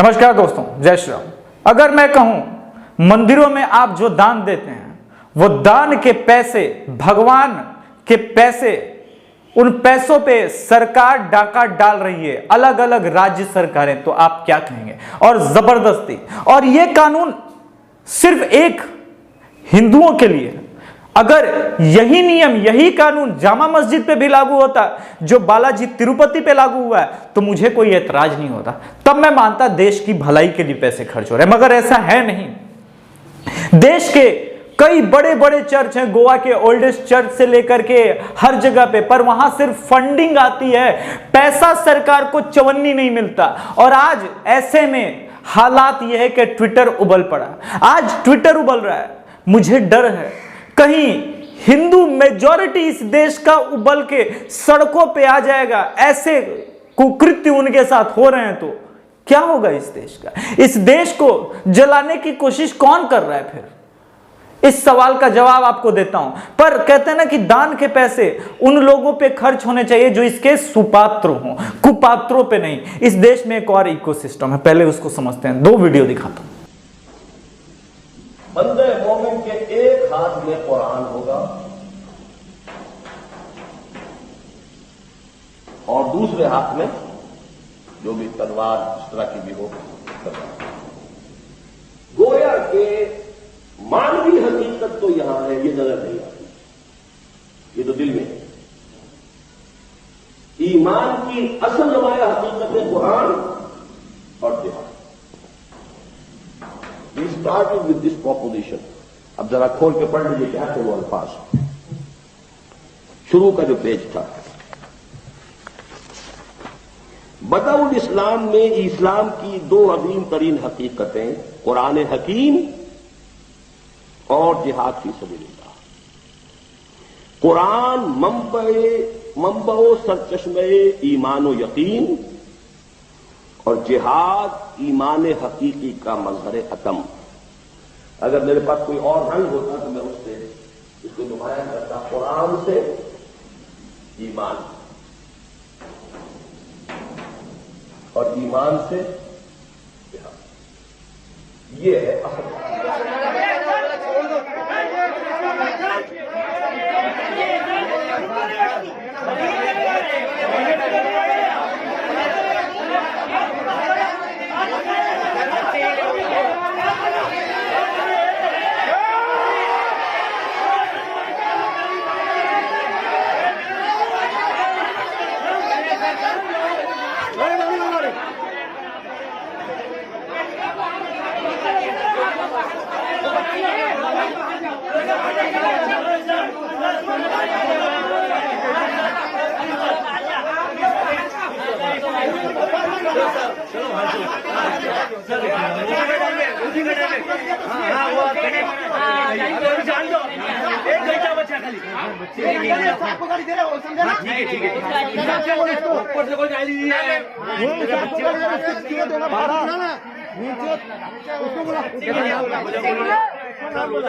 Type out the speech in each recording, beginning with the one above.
नमस्कार दोस्तों, जय श्री राम। अगर मैं कहूं मंदिरों में आप जो दान देते हैं वो दान के पैसे, भगवान के पैसे, उन पैसों पे सरकार डाका डाल रही है, अलग अलग राज्य सरकारें, तो आप क्या कहेंगे? और जबरदस्ती, और ये कानून सिर्फ एक हिंदुओं के लिए है। अगर यही नियम, यही कानून जामा मस्जिद पे भी लागू होता जो बालाजी तिरुपति पे लागू हुआ है तो मुझे कोई एतराज नहीं होता, तब मैं मानता देश की भलाई के लिए पैसे खर्च हो रहे हैं। मगर ऐसा है नहीं। देश के कई बड़े बड़े चर्च हैं, गोवा के ओल्डेस्ट चर्च से लेकर के हर जगह पे, पर वहां सिर्फ फंडिंग आती है, पैसा सरकार को चवन्नी नहीं मिलता। और आज ऐसे में हालात यह है कि ट्विटर उबल पड़ा, आज ट्विटर उबल रहा है। मुझे डर है कहीं हिंदू मेजॉरिटी इस देश का उबल के सड़कों पे आ जाएगा, ऐसे कुकृत्य उनके साथ हो रहे हैं तो क्या होगा इस देश का? इस देश को जलाने की कोशिश कौन कर रहा है फिर? इस सवाल का जवाब आपको देता हूं। पर कहते हैं ना कि दान के पैसे उन लोगों पे खर्च होने चाहिए जो इसके सुपात्र हों, कुपात्रों पे नहीं। इस देश में एक और इकोसिस्टम है, पहले उसको समझते हैं। दो वीडियो दिखाता हूं। बंदे मोमिन के एक हाथ में कुरान होगा और दूसरे हाथ में जो भी तलवार इस तरह की भी हो, गोया के मानवीय हकीकत तो यहां है, ये नजर नहीं आती, ये तो दिल में है। ईमान की असल नुमाया हकीकत है कुरान और जिहाद। We started with this proposition. अब जरा खोल के पढ़ लीजिए क्या थे वो अल्फाज। शुरू का जो पेज था, बदाउल इस्लाम में इस्लाम की दो अजीम तरीन हकीकतें, कुरान हकीम और जिहाद फी सबीलिल्लाह। कुरान मंबओ सरचश्मे ईमान व यकीन और जिहाद ईमान हकीकी का मजहर अतम। अगर मेरे पास कोई और रंग होता तो मैं उससे इसको नुमाया करता, कुरान से ईमान और ईमान से जिहाद। ये है असल।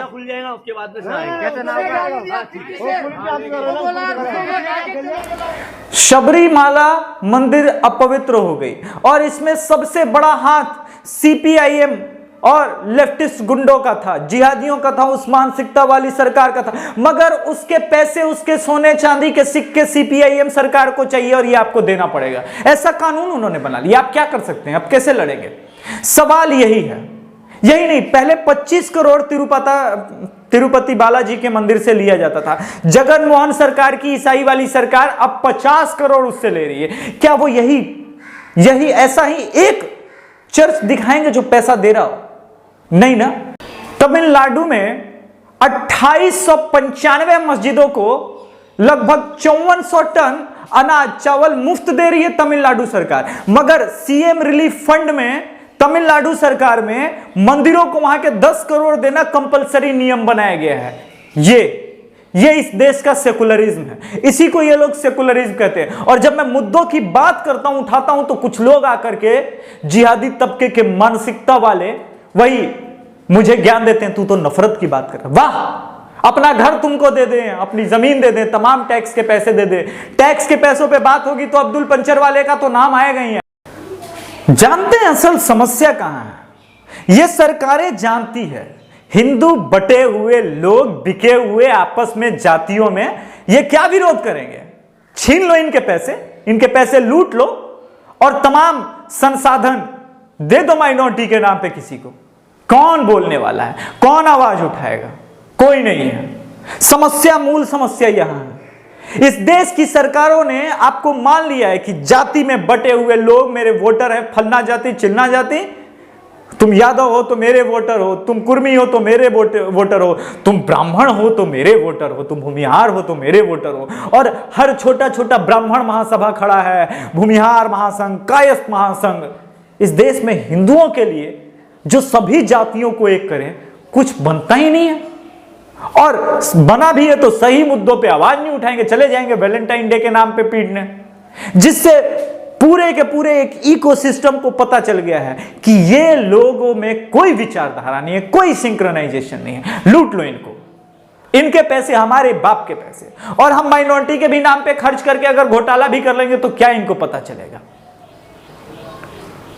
खुल जाएगा उसके बाद में शबरीमाला मंदिर अपवित्र हो गई और इसमें सबसे बड़ा हाथ सीपीआईएम और लेफ्टिस्ट गुंडों का था, जिहादियों का था, उस मानसिकता वाली सरकार का था। मगर उसके पैसे, उसके सोने चांदी के सिक्के सीपीआईएम सरकार को चाहिए और ये आपको देना पड़ेगा। ऐसा कानून उन्होंने बना लिया। आप क्या कर सकते हैं? अब कैसे लड़ेंगे? सवाल यही है। यही नहीं, पहले 25 करोड़ तिरुपति बालाजी के मंदिर से लिया जाता था। जगन मोहन सरकार की ईसाई वाली सरकार अब 50 करोड़ उससे ले रही है। क्या वो यही ऐसा ही एक चर्च दिखाएंगे जो पैसा दे रहा हो? नहीं ना। तमिलनाडु में 2895 मस्जिदों को लगभग 5400 टन अनाज चावल मुफ्त दे रही है तमिलनाडु सरकार। मगर सीएम रिलीफ फंड में तमिलनाडु सरकार में मंदिरों को वहां के 10 करोड़ देना कंपलसरी नियम बनाया गया है। ये इस देश का सेकुलरिज्म है। इसी को ये लोग सेकुलरिज्म कहते हैं। और जब मैं मुद्दों की बात करता हूं, उठाता हूं, तो कुछ लोग आकर के जिहादी तबके के मानसिकता वाले वही मुझे ज्ञान देते हैं, तू तो नफरत की बात कर रहा है। वाह, अपना घर तुमको दे दें, अपनी जमीन दे दें, तमाम टैक्स के पैसे दे दें। टैक्स के पैसों पे बात होगी तो अब्दुल पंचर वाले का तो नाम आएगा ही। जानते हैं असल समस्या कहां है? ये सरकारें जानती है हिंदू बटे हुए लोग, बिके हुए आपस में जातियों में ये क्या विरोध करेंगे? छीन लो इनके पैसे लूट लो और तमाम संसाधन दे दो माइनॉरिटी के नाम पे किसी को। कौन बोलने वाला है? कौन आवाज उठाएगा? कोई नहीं है। समस्या, मूल समस्या यहां है। इस देश की सरकारों ने आपको मान लिया है कि जाति में बटे हुए लोग मेरे वोटर हैं, फलना जाति चिल्ना जाति, तुम यादव हो तो मेरे वोटर हो, तुम कुर्मी हो तो मेरे वोटर हो, तुम ब्राह्मण हो तो मेरे वोटर हो, तुम भूमिहार हो तो मेरे वोटर हो। और हर छोटा छोटा ब्राह्मण महासभा खड़ा है, भूमिहार महासंघ, कायस्थ महासंघ। इस देश में हिंदुओं के लिए जो सभी जातियों को एक करें, कुछ बनता ही नहीं है। और बना भी है तो सही मुद्दों पे आवाज नहीं उठाएंगे, चले जाएंगे वैलेंटाइन डे के नाम पे पीटने, जिससे पूरे के पूरे एक इकोसिस्टम को पता चल गया है कि ये लोगों में कोई विचारधारा नहीं है, कोई सिंक्रोनाइजेशन नहीं है। लूट लो इनको, इनके पैसे हमारे बाप के पैसे, और हम माइनॉरिटी के भी नाम पे खर्च करके अगर घोटाला भी कर लेंगे तो क्या इनको पता चलेगा?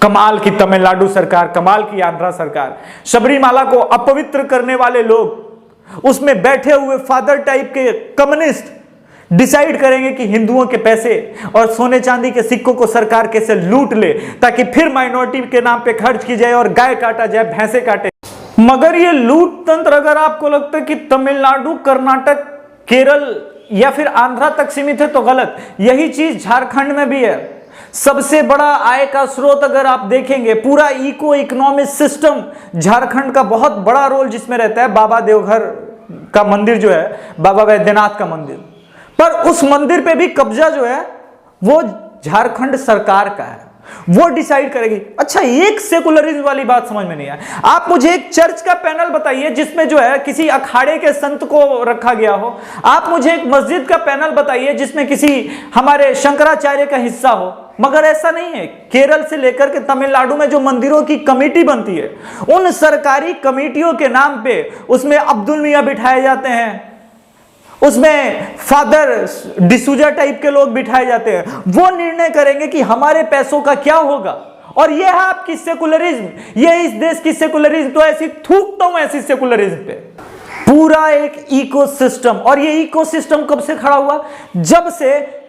कमाल की तमिलनाडु सरकार, कमाल की आंध्रा सरकार। सबरीमाला को अपवित्र करने वाले लोग, उसमें बैठे हुए फादर टाइप के कम्युनिस्ट डिसाइड करेंगे कि हिंदुओं के पैसे और सोने चांदी के सिक्कों को सरकार कैसे लूट ले, ताकि फिर माइनॉरिटी के नाम पे खर्च की जाए और गाय काटा जाए, भैंसे काटे। मगर ये लूट तंत्र अगर आपको लगता है कि तमिलनाडु, कर्नाटक, केरल या फिर आंध्रा तक सीमित है तो गलत। यही चीज झारखंड में भी है। सबसे बड़ा आय का स्रोत अगर आप देखेंगे, पूरा इको इकोनॉमिक सिस्टम झारखंड का बहुत बड़ा रोल जिसमें रहता है। बाबा देवघर का मंदिर जो है, बाबा वैद्यनाथ का मंदिर, पर उस मंदिर पे भी कब्जा जो है वो झारखंड सरकार का है, वो डिसाइड करेगी। अच्छा, एक सेकुलरिज्म वाली बात समझ में नहीं है। आप मुझे एक चर्च का पैनल बताइए जिसमें जो है किसी अखाड़े के संत को रखा गया हो। आप मुझे एक मस्जिद का पैनल बताइए जिसमें किसी हमारे शंकराचार्य का हिस्सा हो। मगर ऐसा नहीं है। केरल से लेकर के तमिलनाडु में जो मंदिरों की कमेटी बनती है, उन सरकारी कमेटियों के नाम पे उसमें अब्दुल मियां बिठाए जाते हैं, उसमें फादर डिसूजा टाइप के लोग बिठाए जाते हैं। वो निर्णय करेंगे कि हमारे पैसों का क्या होगा। और ये है आपकी सेकुलरिज्म, ये इस देश की सेकुलरिज्म। तो ऐसी थूकता हूं ऐसी सेकुलरिज्म पे। पूरा एक इकोसिस्टम, और ये इकोसिस्टम कब से खड़ा हुआ? जब से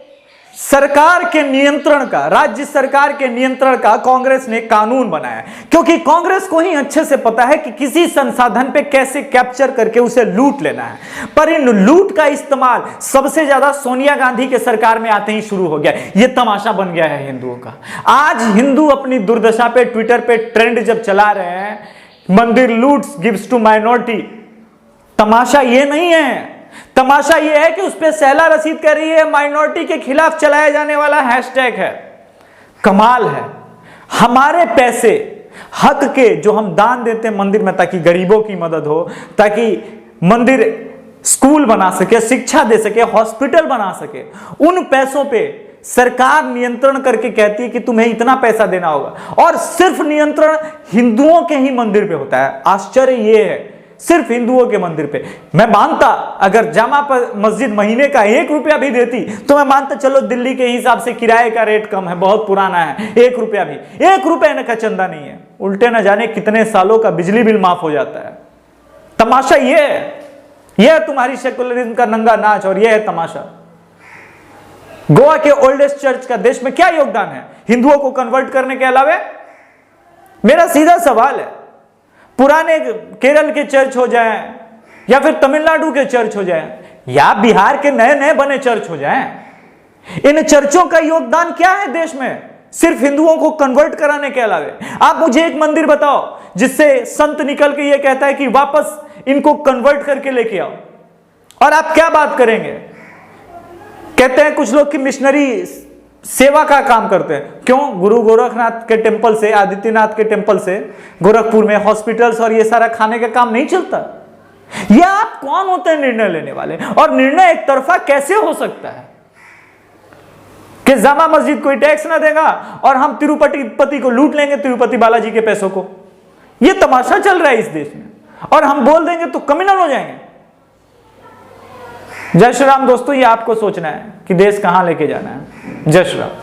सरकार के नियंत्रण का, राज्य सरकार के नियंत्रण का कांग्रेस ने कानून बनाया। क्योंकि कांग्रेस को ही अच्छे से पता है कि किसी संसाधन पे कैसे कैप्चर करके उसे लूट लेना है। पर इन लूट का इस्तेमाल सबसे ज्यादा सोनिया गांधी के सरकार में आते ही शुरू हो गया। यह तमाशा बन गया है हिंदुओं का। आज हिंदू अपनी दुर्दशा पे ट्विटर पे ट्रेंड जब चला रहे हैं, मंदिर लूट्स गिव्स टू माइनॉरिटी, तमाशा ये नहीं है। तमाशा यह है कि उस पर सहला रशीद कह रही है माइनॉरिटी के खिलाफ चलाया जाने वाला हैशटैग है। कमाल है। हमारे पैसे हक के जो हम दान देते हैं मंदिर में, ताकि गरीबों की मदद हो, ताकि मंदिर स्कूल बना सके, शिक्षा दे सके, हॉस्पिटल बना सके, उन पैसों पे सरकार नियंत्रण करके कहती है कि तुम्हें इतना पैसा देना होगा। और सिर्फ नियंत्रण हिंदुओं के ही मंदिर पे होता है। आश्चर्य यह है, सिर्फ हिंदुओं के मंदिर पे। मैं मानता अगर जामा मस्जिद महीने का 1 रुपया भी देती तो मैं मानता, चलो दिल्ली के हिसाब से किराए का रेट कम है, बहुत पुराना है, 1 रुपया भी, 1 रुपये का चंदा नहीं है। उल्टे न जाने कितने सालों का बिजली बिल माफ हो जाता है। तमाशा ये है तुम्हारी सेकुलरिज्म का नंगा नाच, और यह है तमाशा। गोवा के ओल्डेस्ट चर्च का देश में क्या योगदान है हिंदुओं को कन्वर्ट करने के अलावा? मेरा सीधा सवाल है। पुराने केरल के चर्च हो जाएं, या फिर तमिलनाडु के चर्च हो जाएं, या बिहार के नए नए बने चर्च हो जाएं, इन चर्चों का योगदान क्या है देश में सिर्फ हिंदुओं को कन्वर्ट कराने के अलावा? आप मुझे एक मंदिर बताओ जिससे संत निकल के ये कहता है कि वापस इनको कन्वर्ट करके लेके आओ। और आप क्या बात करेंगे? कहते हैं कुछ लोग कि मिशनरी सेवा का काम करते हैं। क्यों? गुरु गोरखनाथ के टेंपल से, आदित्यनाथ के टेंपल से गोरखपुर में हॉस्पिटल्स और ये सारा खाने का काम नहीं चलता। ये आप कौन होते हैं निर्णय लेने वाले? और निर्णय एक तरफा कैसे हो सकता है कि जामा मस्जिद कोई टैक्स ना देगा और हम तिरुपति को लूट लेंगे, तिरुपति बालाजी के पैसों को? ये तमाशा चल रहा है इस देश में, और हम बोल देंगे तो क्रिमिनल हो जाएंगे। जय श्री राम दोस्तों, ये आपको सोचना है कि देश कहां लेके जाना है। जय श्री राम।